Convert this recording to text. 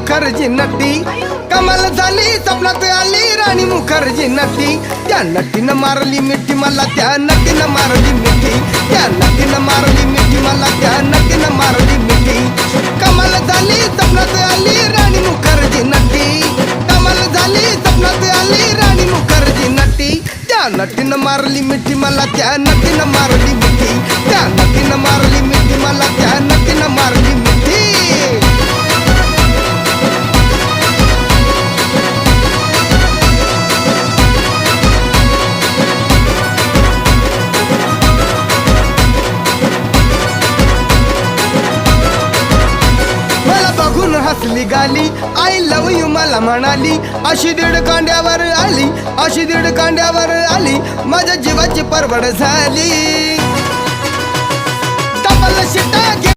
मुखर्जी नटी कमाल झाली स्वप्नात आली राणी मुखर्जी नटी त्या नटीनं मारली मिठी मला त्या नटीनं मारली मिठी त्या नटीनं मारली मिठी मला त्या नटीनं मारली मिठी कमाल झाली स्वप्नात आली राणी मुखर्जी नटी कमाल झाली स्वप्नात आली राणी मुखर्जी नटी त्या नटीनं मारली मिठी मला त्या नटीनं मारली मिठी त्या नटीनं मारली मिठी मला त्या नटीनं मारली मिठी हसली गाली आय लव यू मला म्हणाली अशी दीड कांड्यावर आली अशी दीड कांड्यावर आली माझ्या जीवाची परवड झाली डबल शिटा